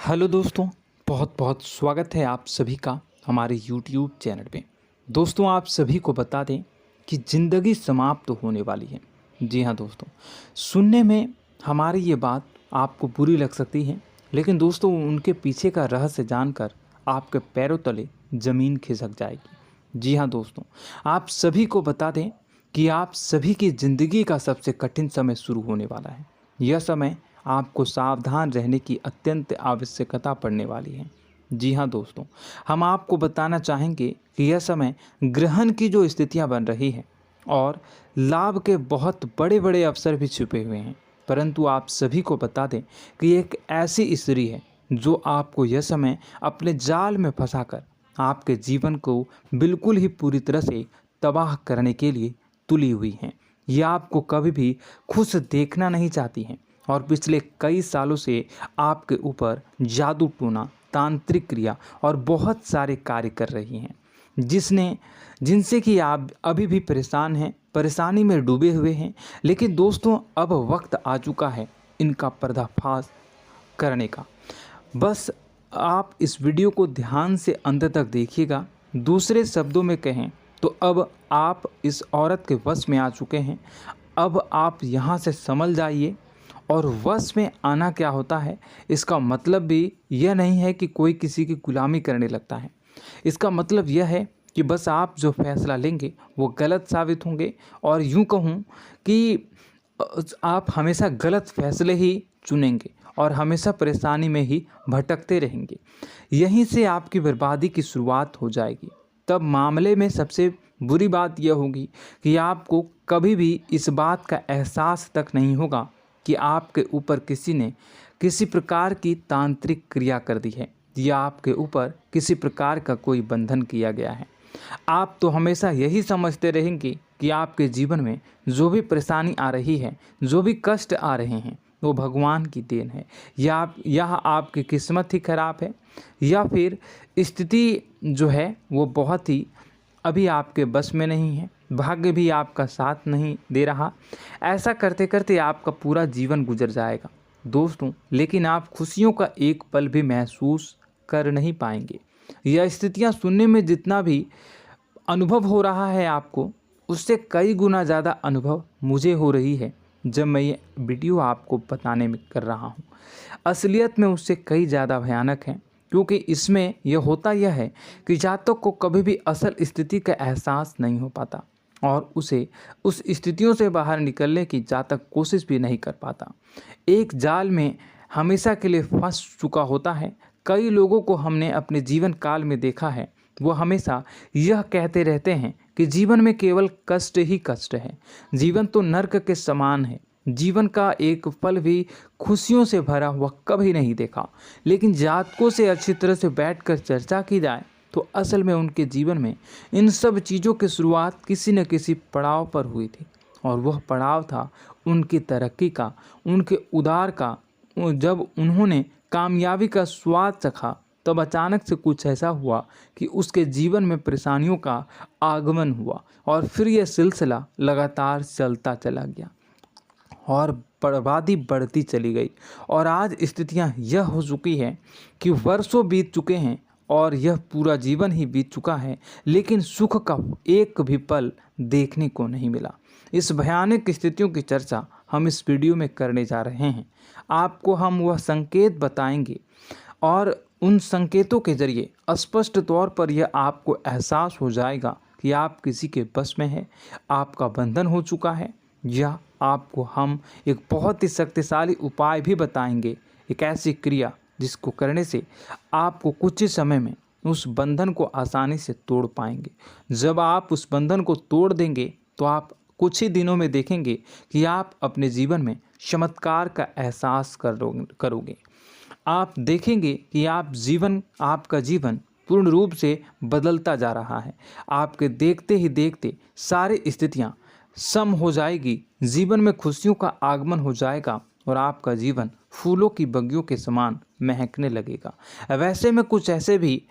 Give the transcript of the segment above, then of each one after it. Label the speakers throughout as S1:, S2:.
S1: Hello दोस्तों, बहुत बहुत स्वागत है आप सभी का हमारे YouTube चैनल पे। दोस्तों, आप सभी को बता दें कि ज़िंदगी समाप्त होने वाली है। जी हाँ दोस्तों, सुनने में हमारी ये बात आपको बुरी लग सकती है, लेकिन दोस्तों उनके पीछे का रहस्य जानकर आपके पैरों तले ज़मीन खिसक जाएगी। जी हाँ दोस्तों, आप सभी को बता दें कि आप सभी की ज़िंदगी का सबसे कठिन समय शुरू होने वाला है। यह समय आपको सावधान रहने की अत्यंत आवश्यकता पड़ने वाली है। जी हाँ दोस्तों, हम आपको बताना चाहेंगे कि यह समय ग्रहण की जो स्थितियाँ बन रही है और लाभ के बहुत बड़े बड़े अवसर भी छुपे हुए हैं। परंतु आप सभी को बता दें कि एक ऐसी स्त्री है जो आपको यह समय अपने जाल में फंसाकर आपके जीवन को बिल्कुल ही पूरी तरह से तबाह करने के लिए तुली हुई हैं। यह आपको कभी भी खुश देखना नहीं चाहती हैं और पिछले कई सालों से आपके ऊपर जादू टोना, तांत्रिक क्रिया और बहुत सारे कार्य कर रही हैं, जिनसे कि आप अभी भी परेशान हैं, परेशानी में डूबे हुए हैं। लेकिन दोस्तों, अब वक्त आ चुका है इनका पर्दाफाश करने का। बस आप इस वीडियो को ध्यान से अंत तक देखिएगा। दूसरे शब्दों में कहें तो अब आप इस औरत के वश में आ चुके हैं। अब आप यहाँ से संभल जाइए। और वश में आना क्या होता है, इसका मतलब भी यह नहीं है कि कोई किसी की गुलामी करने लगता है। इसका मतलब यह है कि बस आप जो फैसला लेंगे वो गलत साबित होंगे, और यूँ कहूँ कि आप हमेशा गलत फैसले ही चुनेंगे और हमेशा परेशानी में ही भटकते रहेंगे। यहीं से आपकी बर्बादी की शुरुआत हो जाएगी। तब मामले में सबसे बुरी बात यह होगी कि आपको कभी भी इस बात का एहसास तक नहीं होगा कि आपके ऊपर किसी ने किसी प्रकार की तांत्रिक क्रिया कर दी है या आपके ऊपर किसी प्रकार का कोई बंधन किया गया है। आप तो हमेशा यही समझते रहेंगे कि आपके जीवन में जो भी परेशानी आ रही है, जो भी कष्ट आ रहे हैं, वो भगवान की देन है, या आपकी किस्मत ही खराब है, या फिर स्थिति जो है वो बहुत ही अभी आपके बस में नहीं है, भाग्य भी आपका साथ नहीं दे रहा। ऐसा करते करते आपका पूरा जीवन गुजर जाएगा दोस्तों, लेकिन आप खुशियों का एक पल भी महसूस कर नहीं पाएंगे। यह स्थितियां सुनने में जितना भी अनुभव हो रहा है आपको, उससे कई गुना ज़्यादा अनुभव मुझे हो रही है जब मैं ये वीडियो आपको बताने में कर रहा हूँ। असलियत में उससे कई ज़्यादा भयानक है, क्योंकि इसमें यह होता यह है कि जातक को कभी भी असल स्थिति का एहसास नहीं हो पाता और उसे उस स्थितियों से बाहर निकलने की जातक कोशिश भी नहीं कर पाता। एक जाल में हमेशा के लिए फंस चुका होता है। कई लोगों को हमने अपने जीवन काल में देखा है, वो हमेशा यह कहते रहते हैं कि जीवन में केवल कष्ट ही कष्ट है, जीवन तो नर्क के समान है, जीवन का एक पल भी खुशियों से भरा हुआ कभी नहीं देखा। लेकिन जातकों से अच्छी तरह से बैठकर चर्चा की जाए तो असल में उनके जीवन में इन सब चीज़ों की शुरुआत किसी न किसी पड़ाव पर हुई थी, और वह पड़ाव था उनकी तरक्की का, उनके उदार का। जब उन्होंने कामयाबी का स्वाद चखा, तब अचानक से कुछ ऐसा हुआ कि उसके जीवन में परेशानियों का आगमन हुआ, और फिर यह सिलसिला लगातार चलता चला गया और बर्बादी बढ़ती चली गई। और आज स्थितियां यह हो चुकी है कि वर्षों बीत चुके हैं और यह पूरा जीवन ही बीत चुका है, लेकिन सुख का एक भी पल देखने को नहीं मिला। इस भयानक स्थितियों की चर्चा हम इस वीडियो में करने जा रहे हैं। आपको हम वह संकेत बताएंगे और उन संकेतों के जरिए स्पष्ट तौर पर यह आपको एहसास हो जाएगा कि आप किसी के बस में हैं, आपका बंधन हो चुका है, या आपको हम एक बहुत ही शक्तिशाली उपाय भी बताएंगे, एक ऐसी क्रिया जिसको करने से आपको कुछ ही समय में उस बंधन को आसानी से तोड़ पाएंगे। जब आप उस बंधन को तोड़ देंगे तो आप कुछ ही दिनों में देखेंगे कि आप अपने जीवन में चमत्कार का एहसास करोगे। आप देखेंगे कि आपका जीवन पूर्ण रूप से बदलता जा रहा है। आपके देखते ही देखते सारी स्थितियां सम हो जाएगी, जीवन में खुशियों का आगमन हो जाएगा और आपका जीवन फूलों की बगियों के समान महकने लगेगा। वैसे में कुछ ऐसे भी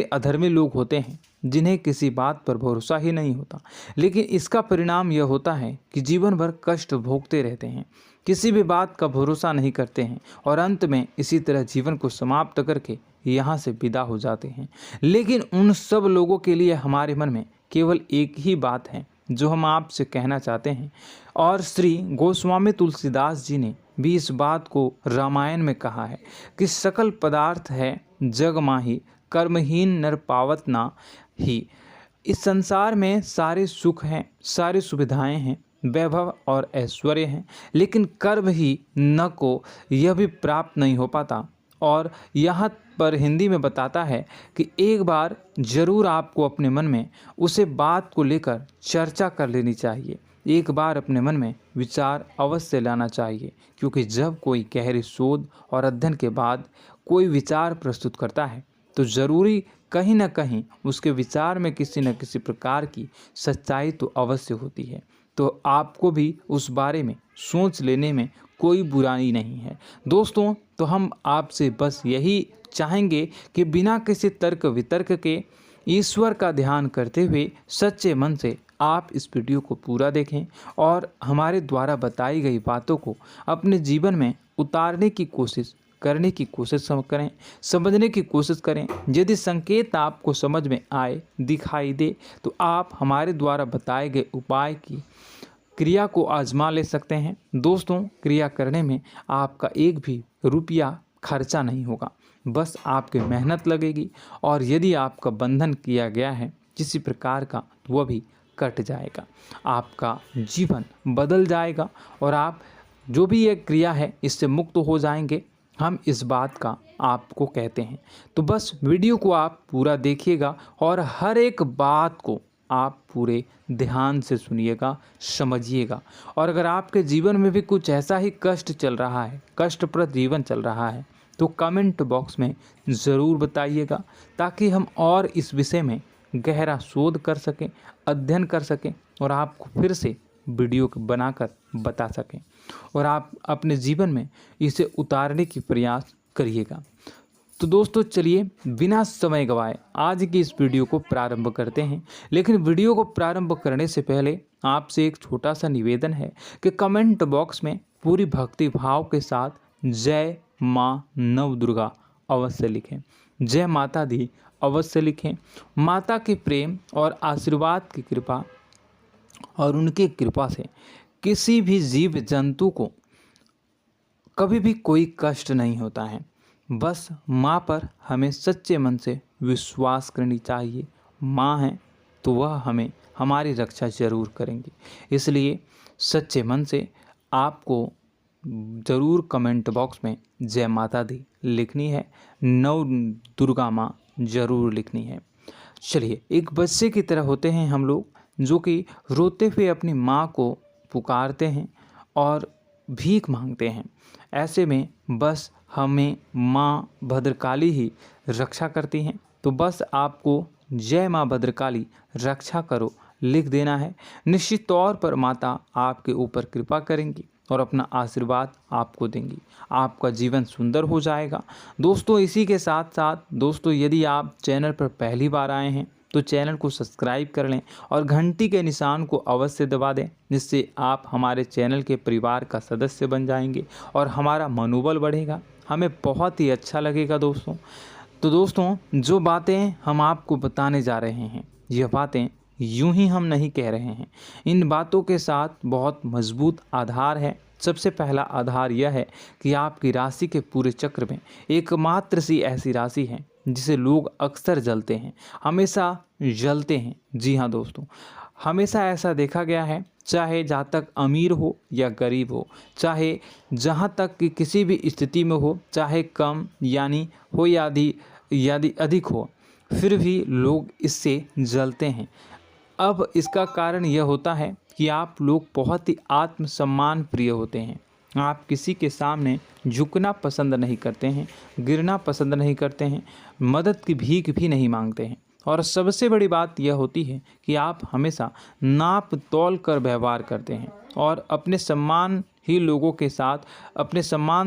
S1: अधर्मी लोग होते हैं जिन्हें किसी बात पर भरोसा ही नहीं होता, लेकिन इसका परिणाम यह होता है कि जीवन भर कष्ट भोगते रहते हैं, किसी भी बात का भरोसा नहीं करते हैं और अंत में इसी तरह जीवन को समाप्त करके यहाँ से विदा हो जाते हैं। लेकिन उन सब लोगों के लिए हमारे मन में केवल एक ही बात है जो हम आपसे कहना चाहते हैं, और श्री गोस्वामी तुलसीदास जी ने भी इस बात को रामायण में कहा है कि सकल पदार्थ है जग माही, कर्महीन नर पावत ना ही। इस संसार में सारे सुख हैं, सारी सुविधाएं हैं, वैभव और ऐश्वर्य हैं, लेकिन कर्म ही न को यह भी प्राप्त नहीं हो पाता। और यहाँ पर हिंदी में बताता है कि एक बार जरूर आपको अपने मन में उसे बात को लेकर चर्चा कर लेनी चाहिए, एक बार अपने मन में विचार अवश्य लाना चाहिए, क्योंकि जब कोई गहरी शोध और अध्ययन के बाद कोई विचार प्रस्तुत करता है तो ज़रूरी कहीं ना कहीं उसके विचार में किसी न किसी प्रकार की सच्चाई तो अवश्य होती है। तो आपको भी उस बारे में सोच लेने में कोई बुराई नहीं है। दोस्तों, तो हम आपसे बस यही चाहेंगे कि बिना किसी तर्क वितर्क के ईश्वर का ध्यान करते हुए सच्चे मन से आप इस वीडियो को पूरा देखें और हमारे द्वारा बताई गई बातों को अपने जीवन में उतारने की कोशिश करने की कोशिश करें, समझने की कोशिश करें। यदि संकेत आपको समझ में आए, दिखाई दे, तो आप हमारे द्वारा बताए गए उपाय की क्रिया को आजमा ले सकते हैं। दोस्तों, क्रिया करने में आपका एक भी रुपया खर्चा नहीं होगा, बस आपकी मेहनत लगेगी, और यदि आपका बंधन किया गया है किसी प्रकार का तो वह भी कट जाएगा, आपका जीवन बदल जाएगा और आप जो भी ये क्रिया है इससे मुक्त हो जाएंगे। हम इस बात का आपको कहते हैं। तो बस वीडियो को आप पूरा देखिएगा और हर एक बात को आप पूरे ध्यान से सुनिएगा, समझिएगा। और अगर आपके जीवन में भी कुछ ऐसा ही कष्ट चल रहा है, कष्टप्रद जीवन चल रहा है, तो कमेंट बॉक्स में ज़रूर बताइएगा, ताकि हम और इस विषय में गहरा शोध कर सकें, अध्ययन कर सकें और आपको फिर से वीडियो बनाकर बता सकें और आप अपने जीवन में इसे उतारने की प्रयास करिएगा। तो दोस्तों, चलिए बिना समय गवाए आज की इस वीडियो को प्रारंभ करते हैं। लेकिन वीडियो को प्रारंभ करने से पहले आपसे एक छोटा सा निवेदन है कि कमेंट बॉक्स में पूरी भक्ति भाव के साथ जय माँ नव दुर्गा अवश्य लिखें, जय माता दी अवश्य लिखें। माता के प्रेम और आशीर्वाद की कृपा और उनकी कृपा से किसी भी जीव जंतु को कभी भी कोई कष्ट नहीं होता है। बस माँ पर हमें सच्चे मन से विश्वास करनी चाहिए। माँ है तो वह हमें हमारी रक्षा जरूर करेंगी। इसलिए सच्चे मन से आपको ज़रूर कमेंट बॉक्स में जय माता दी लिखनी है, नव दुर्गा माँ ज़रूर लिखनी है। चलिए, एक बच्चे की तरह होते हैं हम लोग, जो कि रोते हुए अपनी माँ को पुकारते हैं और भीख मांगते हैं। ऐसे में बस हमें माँ भद्रकाली ही रक्षा करती हैं। तो बस आपको जय माँ भद्रकाली रक्षा करो लिख देना है। निश्चित तौर पर माता आपके ऊपर कृपा करेंगी और अपना आशीर्वाद आपको देंगी, आपका जीवन सुंदर हो जाएगा। दोस्तों, इसी के साथ साथ दोस्तों, यदि आप चैनल पर पहली बार आए हैं तो चैनल को सब्सक्राइब कर लें और घंटी के निशान को अवश्य दबा दें, जिससे आप हमारे चैनल के परिवार का सदस्य बन जाएंगे और हमारा मनोबल बढ़ेगा, हमें बहुत ही अच्छा लगेगा दोस्तों। तो दोस्तों, जो बातें हम आपको बताने जा रहे हैं, यह बातें यूं ही हम नहीं कह रहे हैं। इन बातों के साथ बहुत मजबूत आधार है। सबसे पहला आधार यह है कि आपकी राशि के पूरे चक्र में एकमात्र सी ऐसी राशि है जिसे लोग अक्सर जलते हैं, हमेशा जलते हैं। जी हाँ दोस्तों, हमेशा ऐसा देखा गया है, चाहे जहाँ तक अमीर हो या गरीब हो, चाहे जहाँ तक कि किसी भी स्थिति में हो, चाहे कम यानी हो या अधिक हो, फिर भी लोग इससे जलते हैं। अब इसका कारण यह होता है कि आप लोग बहुत ही आत्मसम्मान प्रिय होते हैं। आप किसी के सामने झुकना पसंद नहीं करते हैं, गिरना पसंद नहीं करते हैं, मदद की भीख भी नहीं मांगते हैं और सबसे बड़ी बात यह होती है कि आप हमेशा नाप तौल कर व्यवहार करते हैं और अपने सम्मान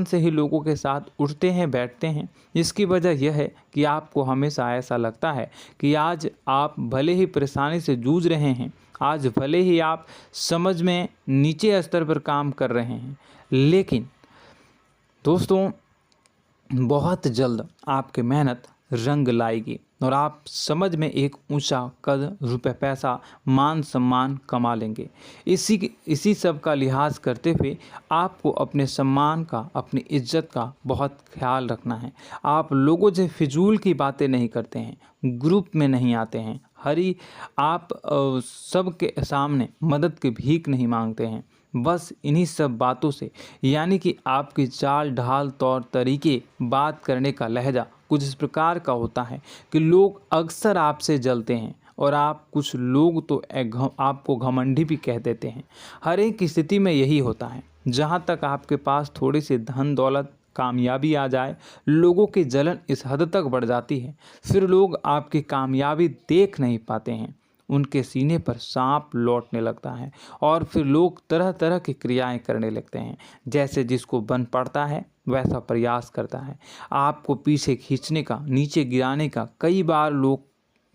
S1: से ही लोगों के साथ उठते हैं बैठते हैं। इसकी वजह यह है कि आपको हमेशा ऐसा लगता है कि आज आप भले ही परेशानी से जूझ रहे हैं, आज भले ही आप समझ में नीचे स्तर पर काम कर रहे हैं, लेकिन दोस्तों बहुत जल्द आपकी मेहनत रंग लाएगी और आप समझ में एक ऊंचा कद, रुपए, पैसा, मान सम्मान कमा लेंगे। इसी सब का लिहाज करते हुए आपको अपने सम्मान का, अपनी इज्जत का बहुत ख्याल रखना है। आप लोगों से फिजूल की बातें नहीं करते हैं, ग्रुप में नहीं आते हैं, आप सबके सामने मदद की भीख नहीं मांगते हैं। बस इन्हीं सब बातों से, यानी कि आपकी चाल ढाल, तौर तरीके, बात करने का लहजा कुछ इस प्रकार का होता है कि लोग अक्सर आपसे जलते हैं और कुछ लोग तो आपको घमंडी भी कह देते हैं। हर एक स्थिति में यही होता है। जहाँ तक आपके पास थोड़ी सी धन दौलत, कामयाबी आ जाए, लोगों की जलन इस हद तक बढ़ जाती है, फिर लोग आपकी कामयाबी देख नहीं पाते हैं। उनके सीने पर सांप लौटने लगता है और फिर लोग तरह तरह की क्रियाएं करने लगते हैं। जैसे जिसको बन पड़ता है वैसा प्रयास करता है। आपको पीछे खींचने का, नीचे गिराने का कई बार लोग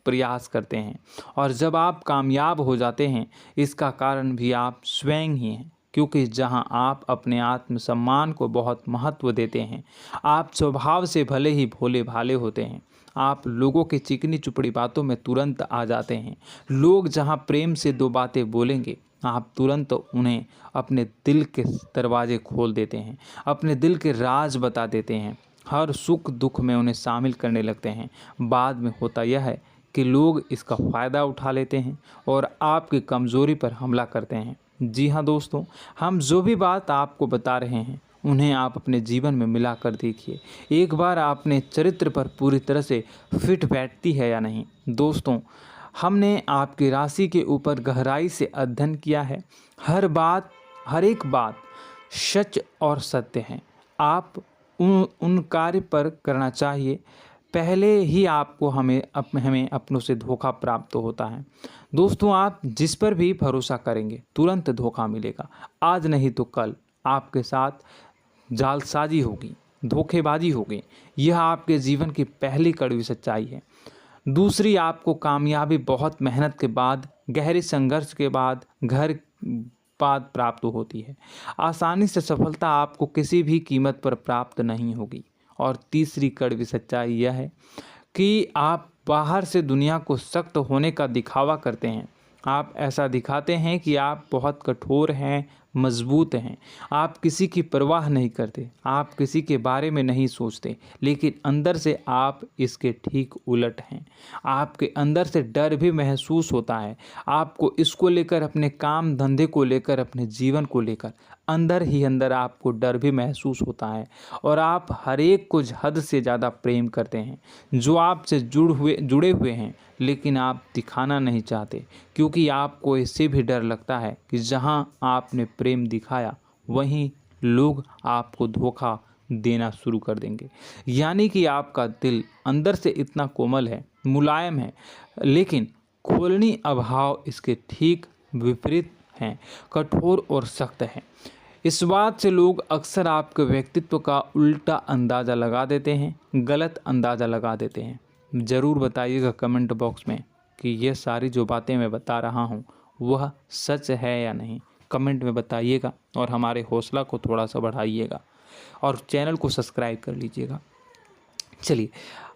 S1: प्रयास करते हैं और जब आप कामयाब हो जाते हैं, इसका कारण भी आप स्वयं ही हैं। क्योंकि जहां आप अपने आत्मसम्मान को बहुत महत्व देते हैं, आप स्वभाव से भले ही भोले भाले होते हैं, आप लोगों की चिकनी चुपड़ी बातों में तुरंत आ जाते हैं। लोग जहां प्रेम से दो बातें बोलेंगे, आप तुरंत उन्हें अपने दिल के दरवाजे खोल देते हैं, अपने दिल के राज बता देते हैं, हर सुख दुख में उन्हें शामिल करने लगते हैं। बाद में होता यह है कि लोग इसका फ़ायदा उठा लेते हैं और आपकी कमज़ोरी पर हमला करते हैं। जी हाँ दोस्तों, हम जो भी बात आपको बता रहे हैं उन्हें आप अपने जीवन में मिला कर देखिए। एक बार आपने चरित्र पर पूरी तरह से फिट बैठती है या नहीं। दोस्तों, हमने आपकी राशि के ऊपर गहराई से अध्ययन किया है। हर एक बात सच और सत्य है। आप उन कार्य पर करना चाहिए, पहले ही आपको हमें अपनों से धोखा प्राप्त होता है। दोस्तों, आप जिस पर भी भरोसा करेंगे तुरंत धोखा मिलेगा। आज नहीं तो कल आपके साथ जालसाजी होगी, धोखेबाजी होगी। यह आपके जीवन की पहली कड़वी सच्चाई है। दूसरी, आपको कामयाबी बहुत मेहनत के बाद, गहरे संघर्ष के बाद प्राप्त होती है। आसानी से सफलता आपको किसी भी कीमत पर प्राप्त नहीं होगी। और तीसरी कड़वी सच्चाई यह है कि आप बाहर से दुनिया को सख्त होने का दिखावा करते हैं। आप ऐसा दिखाते हैं कि आप बहुत कठोर हैं, मजबूत हैं। आप किसी की परवाह नहीं करते, आप किसी के बारे में नहीं सोचते, लेकिन अंदर से आप इसके ठीक उलट हैं। आपके अंदर से डर भी महसूस होता है। आपको इसको लेकर, अपने काम धंधे को लेकर, अपने जीवन को लेकर अंदर ही अंदर आपको डर भी महसूस होता है और आप हर एक को हद से ज़्यादा प्रेम करते हैं, जो आपसे जुड़े हुए हैं, लेकिन आप दिखाना नहीं चाहते, क्योंकि आपको इससे भी डर लगता है कि जहां आपने प्रेम दिखाया वहीं लोग आपको धोखा देना शुरू कर देंगे। यानी कि आपका दिल अंदर से इतना कोमल है, मुलायम है, लेकिन खोलनी अभाव इसके ठीक विपरीत हैं, कठोर और सख्त हैं। इस बात से लोग अक्सर आपके व्यक्तित्व का उल्टा अंदाज़ा लगा देते हैं, गलत अंदाज़ा लगा देते हैं। ज़रूर बताइएगा कमेंट बॉक्स में कि ये सारी जो बातें मैं बता रहा हूँ वह सच है या नहीं। कमेंट में बताइएगा और हमारे हौसला को थोड़ा सा बढ़ाइएगा और चैनल को सब्सक्राइब कर लीजिएगा। चलिए,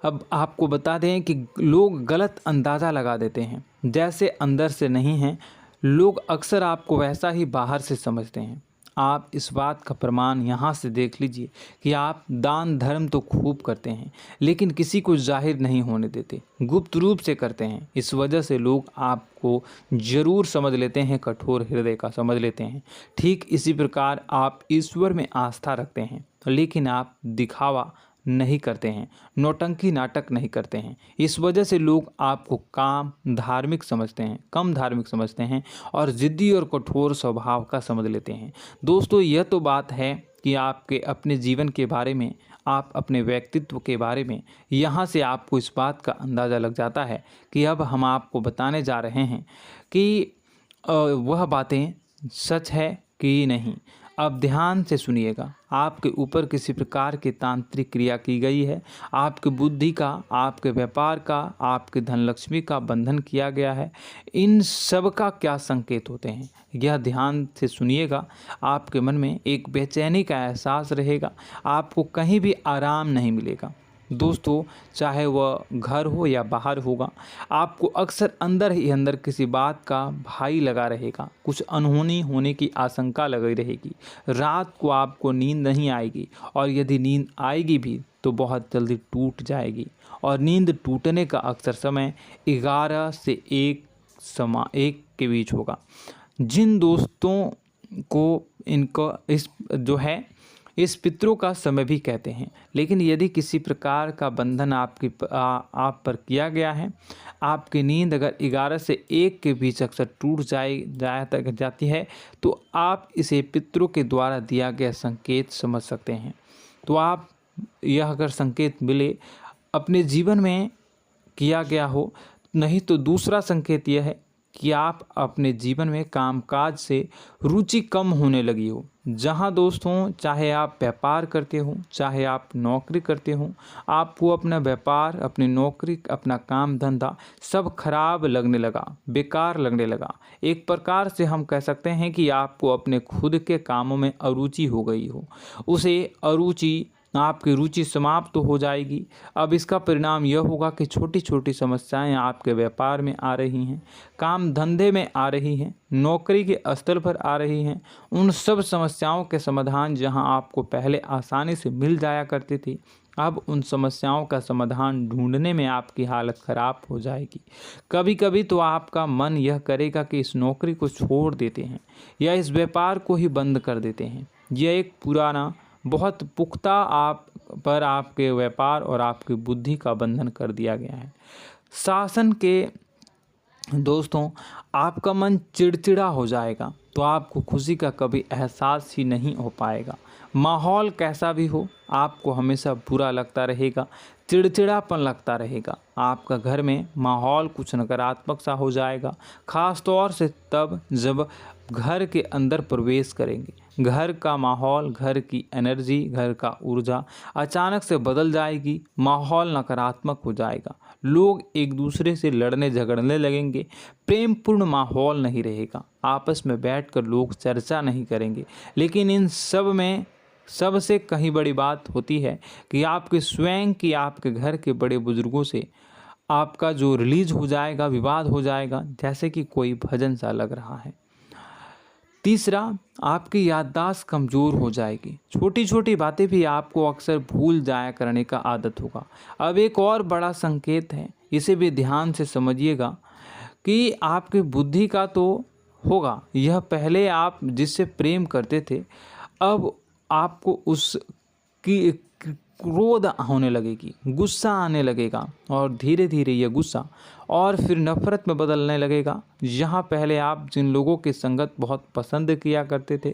S1: अब आपको बता दें कि लोग गलत अंदाज़ा लगा देते हैं। जैसे अंदर से नहीं हैं, लोग अक्सर आपको वैसा ही बाहर से समझते हैं। आप इस बात का प्रमाण यहाँ से देख लीजिए कि आप दान धर्म तो खूब करते हैं, लेकिन किसी को जाहिर नहीं होने देते, गुप्त रूप से करते हैं। इस वजह से लोग आपको ज़रूर समझ लेते हैं, कठोर हृदय का समझ लेते हैं। ठीक इसी प्रकार आप ईश्वर में आस्था रखते हैं, लेकिन आप दिखावा नहीं करते हैं, नौटंकी नाटक नहीं करते हैं। इस वजह से लोग आपको कम धार्मिक समझते हैं और ज़िद्दी और कठोर स्वभाव का समझ लेते हैं। दोस्तों, यह तो बात है कि आपके अपने जीवन के बारे में, आप अपने व्यक्तित्व के बारे में, यहाँ से आपको इस बात का अंदाज़ा लग जाता है कि अब हम आपको बताने जा रहे हैं कि वह बातें सच है कि नहीं। अब ध्यान से सुनिएगा। आपके ऊपर किसी प्रकार की तांत्रिक क्रिया की गई है, आपकी बुद्धि का, आपके व्यापार का, आपके धनलक्ष्मी का बंधन किया गया है। इन सब का क्या संकेत होते हैं, यह ध्यान से सुनिएगा। आपके मन में एक बेचैनी का एहसास रहेगा, आपको कहीं भी आराम नहीं मिलेगा। दोस्तों, चाहे वह घर हो या बाहर होगा, आपको अक्सर अंदर ही अंदर किसी बात का भय लगा रहेगा, कुछ अनहोनी होने की आशंका लगी रहेगी। रात को आपको नींद नहीं आएगी, और यदि नींद आएगी भी तो बहुत जल्दी टूट जाएगी। और नींद टूटने का अक्सर समय 11 से 1 के बीच होगा। जिन दोस्तों को इनको इस पितरों का समय भी कहते हैं। लेकिन यदि किसी प्रकार का बंधन आप पर किया गया है, आपकी नींद अगर 11 से 1 के बीच अक्सर टूट जाती है, तो आप इसे पितरों के द्वारा दिया गया संकेत समझ सकते हैं। तो आप यह अगर संकेत मिले अपने जीवन में किया गया हो, नहीं तो दूसरा संकेत यह है कि आप अपने जीवन में कामकाज से रुचि कम होने लगी हो। जहां दोस्तों, चाहे आप व्यापार करते हो, चाहे आप नौकरी करते हो, आपको अपना व्यापार, अपनी नौकरी, अपना काम धंधा सब खराब लगने लगा, बेकार लगने लगा। एक प्रकार से हम कह सकते हैं कि आपको अपने खुद के कामों में अरुचि हो गई हो। उसे अरुचि, आपकी रुचि समाप्त तो हो जाएगी। अब इसका परिणाम यह होगा कि छोटी छोटी समस्याएं आपके व्यापार में आ रही हैं, काम धंधे में आ रही हैं, नौकरी के स्तर पर आ रही हैं। उन सब समस्याओं के समाधान जहां आपको पहले आसानी से मिल जाया करती थी, अब उन समस्याओं का समाधान ढूंढने में आपकी हालत ख़राब हो जाएगी। कभी कभी तो आपका मन यह करेगा कि इस नौकरी को छोड़ देते हैं या इस व्यापार को ही बंद कर देते हैं। यह एक पुराना, बहुत पुख्ता आप पर आपके व्यापार और आपकी बुद्धि का बंधन कर दिया गया है। शासन के दोस्तों, आपका मन चिड़चिड़ा हो जाएगा, तो आपको खुशी का कभी एहसास ही नहीं हो पाएगा। माहौल कैसा भी हो, आपको हमेशा बुरा लगता रहेगा, चिड़चिड़ापन लगता रहेगा। आपका घर में माहौल कुछ नकारात्मक सा हो जाएगा, ख़ास तौर से तब जब घर के अंदर प्रवेश करेंगे। घर का माहौल, घर की एनर्जी, घर का ऊर्जा अचानक से बदल जाएगी, माहौल नकारात्मक हो जाएगा। लोग एक दूसरे से लड़ने झगड़ने लगेंगे, प्रेमपूर्ण माहौल नहीं रहेगा, आपस में बैठकर लोग चर्चा नहीं करेंगे। लेकिन इन सब में सबसे कहीं बड़ी बात होती है कि आपके स्वयं की, आपके घर के बड़े बुजुर्गों से आपका जो रिलीज हो जाएगा, विवाद हो जाएगा, जैसे कि कोई भजन सा लग रहा है। तीसरा, आपकी याददाश्त कमज़ोर हो जाएगी, छोटी छोटी बातें भी आपको अक्सर भूल जाया करने का आदत होगा। अब एक और बड़ा संकेत है, इसे भी ध्यान से समझिएगा कि आपकी बुद्धि का तो होगा, यह पहले आप जिससे प्रेम करते थे, अब आपको उसकी क्रोध होने लगेगी, गुस्सा आने लगेगा, और धीरे धीरे यह गुस्सा और फिर नफरत में बदलने लगेगा। यहाँ पहले आप जिन लोगों की संगत बहुत पसंद किया करते थे,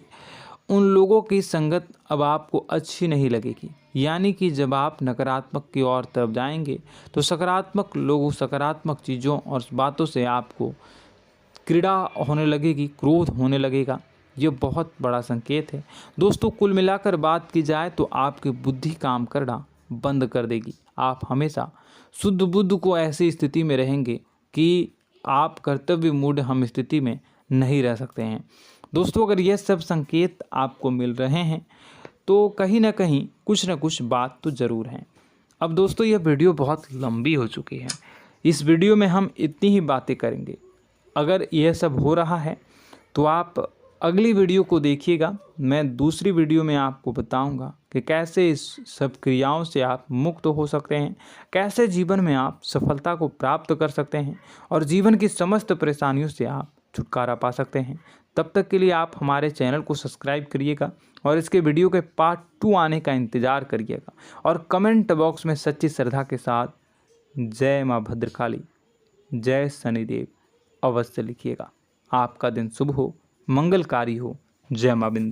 S1: उन लोगों की संगत अब आपको अच्छी नहीं लगेगी। यानी कि जब आप नकारात्मक की ओर तरफ जाएंगे, तो सकारात्मक लोगों, सकारात्मक चीज़ों और बातों से आपको क्रीड़ा होने लगेगी, क्रोध होने लगेगा। ये बहुत बड़ा संकेत है दोस्तों। कुल मिलाकर बात की जाए तो आपकी बुद्धि काम करना बंद कर देगी। आप हमेशा शुद्ध बुद्ध को ऐसी स्थिति में रहेंगे कि आप कर्तव्य मूढ़ हम स्थिति में नहीं रह सकते हैं। दोस्तों, अगर ये सब संकेत आपको मिल रहे हैं तो कहीं ना कहीं कुछ ना कुछ बात तो ज़रूर है। अब दोस्तों, यह वीडियो बहुत लंबी हो चुकी है, इस वीडियो में हम इतनी ही बातें करेंगे। अगर यह सब हो रहा है तो आप अगली वीडियो को देखिएगा। मैं दूसरी वीडियो में आपको बताऊंगा कि कैसे इस सब क्रियाओं से आप मुक्त हो सकते हैं, कैसे जीवन में आप सफलता को प्राप्त कर सकते हैं और जीवन की समस्त परेशानियों से आप छुटकारा पा सकते हैं। तब तक के लिए आप हमारे चैनल को सब्सक्राइब करिएगा और इसके वीडियो के पार्ट 2 आने का इंतज़ार करिएगा। और कमेंट बॉक्स में सच्ची श्रद्धा के साथ जय माँ भद्रकाली, जय शनिदेव अवश्य लिखिएगा। आपका दिन शुभ हो, मंगलकारी हो। जय माँ बिंदु।